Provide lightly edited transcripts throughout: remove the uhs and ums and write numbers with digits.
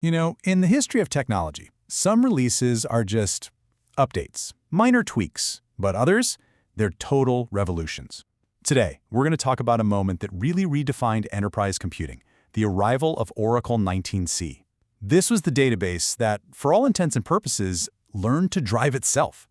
You know, in the history of technology, some releases are just updates, minor tweaks, but others, they're total revolutions. Today, we're going to talk about a moment that really redefined enterprise computing, the arrival of Oracle 19c. This was the database that, for all intents and purposes, learned to drive itself.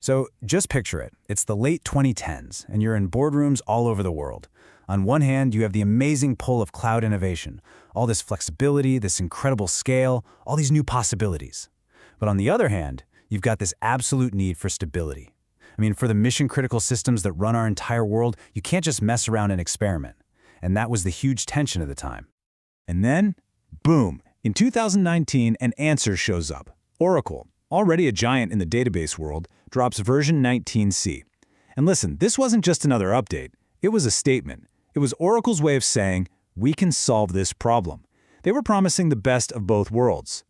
So just picture it. It's the late 2010s, and you're in boardrooms all over the world. On one hand, you have the amazing pull of cloud innovation, all this flexibility, this incredible scale, all these new possibilities. But on the other hand, you've got this absolute need for stability. I mean, for the mission-critical systems that run our entire world, you can't just mess around and experiment. And that was the huge tension of the time. And then, boom, in 2019, an answer shows up. Oracle, already a giant in the database world, drops version 19c. And listen, this wasn't just another update. It was a statement. It was Oracle's way of saying, we can solve this problem. They were promising the best of both worlds.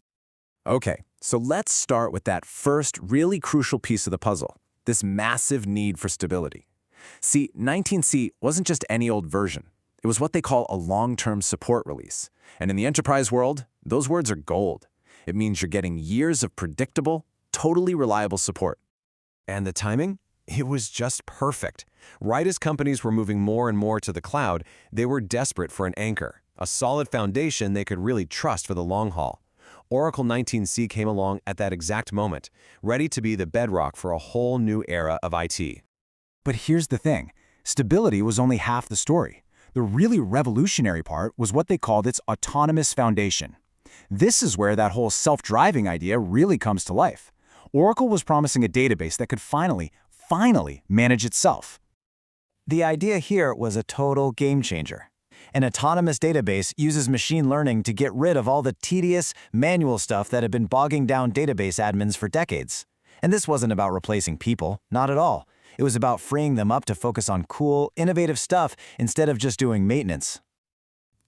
Okay, so let's start with that first really crucial piece of the puzzle, this massive need for stability. See, 19c wasn't just any old version. It was what they call a long-term support release. And in the enterprise world, those words are gold. It means you're getting years of predictable, totally reliable support. And the timing? It was just perfect. Right as companies were moving more and more to the cloud, they were desperate for an anchor, a solid foundation they could really trust for the long haul. Oracle 19c came along at that exact moment, ready to be the bedrock for a whole new era of IT. But here's the thing. Stability was only half the story. The really revolutionary part was what they called its autonomous foundation. This is where that whole self-driving idea really comes to life. Oracle was promising a database that could finally manage itself. The idea here was a total game changer. An autonomous database uses machine learning to get rid of all the tedious, manual stuff that had been bogging down database admins for decades. And this wasn't about replacing people, not at all. It was about freeing them up to focus on cool, innovative stuff instead of just doing maintenance.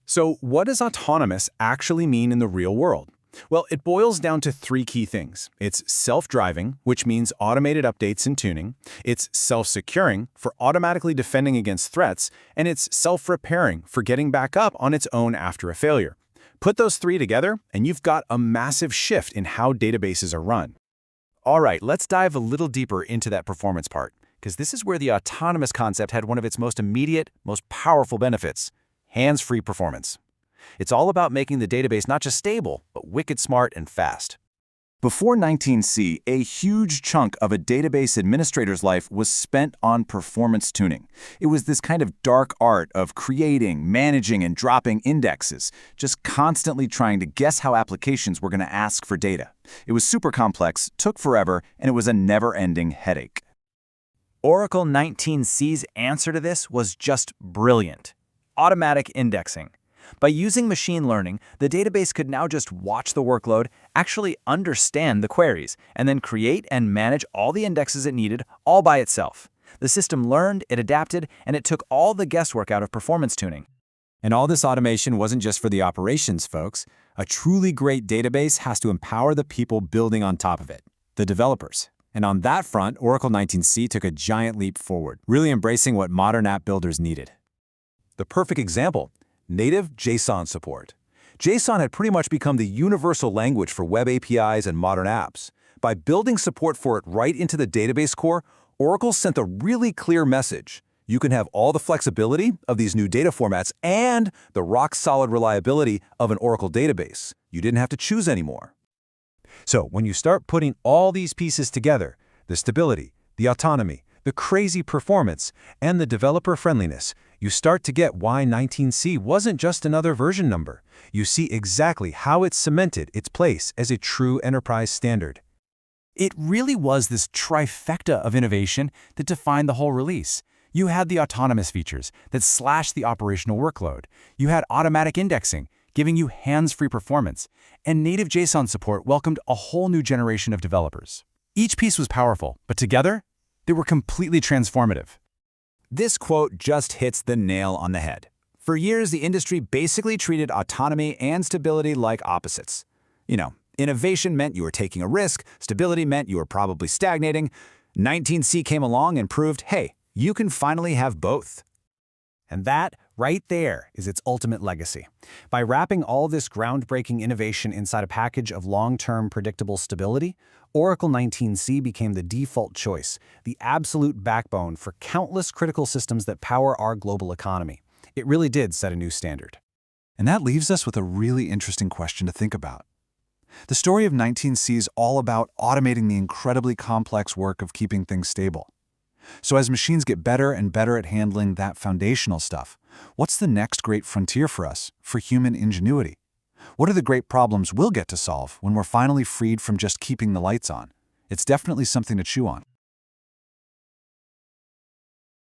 So what does autonomous actually mean in the real world? Well, it boils down to three key things. It's self-driving, which means automated updates and tuning. It's self-securing, for automatically defending against threats. And it's self-repairing, for getting back up on its own after a failure. Put those three together, and you've got a massive shift in how databases are run. All right, let's dive a little deeper into that performance part, because this is where the autonomous concept had one of its most immediate, most powerful benefits: hands-free performance. It's all about making the database not just stable, but wicked smart and fast. Before 19c, a huge chunk of a database administrator's life was spent on performance tuning. It was this kind of dark art of creating, managing, and dropping indexes, just constantly trying to guess how applications were going to ask for data. It was super complex, took forever, and it was a never-ending headache. Oracle 19c's answer to this was just brilliant: automatic indexing. By using machine learning, the database could now just watch the workload, actually understand the queries, and then create and manage all the indexes it needed all by itself. The system learned, it adapted, and it took all the guesswork out of performance tuning. And all this automation wasn't just for the operations folks. A truly great database has to empower the people building on top of it, the developers. And on that front, Oracle 19c took a giant leap forward, really embracing what modern app builders needed. The perfect example: native JSON support. JSON had pretty much become the universal language for web APIs and modern apps. By building support for it right into the database core, Oracle sent a really clear message. You can have all the flexibility of these new data formats and the rock-solid reliability of an Oracle database. You didn't have to choose anymore. So when you start putting all these pieces together, the stability, the autonomy, the crazy performance, and the developer friendliness, you start to get why 19c wasn't just another version number. You see exactly how it cemented its place as a true enterprise standard. It really was this trifecta of innovation that defined the whole release. You had the autonomous features that slashed the operational workload. You had automatic indexing, giving you hands-free performance. And native JSON support welcomed a whole new generation of developers. Each piece was powerful, but together, they were completely transformative. This quote just hits the nail on the head. For years, the industry basically treated autonomy and stability like opposites. Innovation meant you were taking a risk, stability meant you were probably stagnating. 19c came along and proved, hey, you can finally have both. And that, right there, is its ultimate legacy. By wrapping all this groundbreaking innovation inside a package of long-term predictable stability, Oracle 19c became the default choice, the absolute backbone for countless critical systems that power our global economy. It really did set a new standard. And that leaves us with a really interesting question to think about. The story of 19c is all about automating the incredibly complex work of keeping things stable. So as machines get better and better at handling that foundational stuff, what's the next great frontier for us, for human ingenuity? What are the great problems we'll get to solve when we're finally freed from just keeping the lights on? It's definitely something to chew on.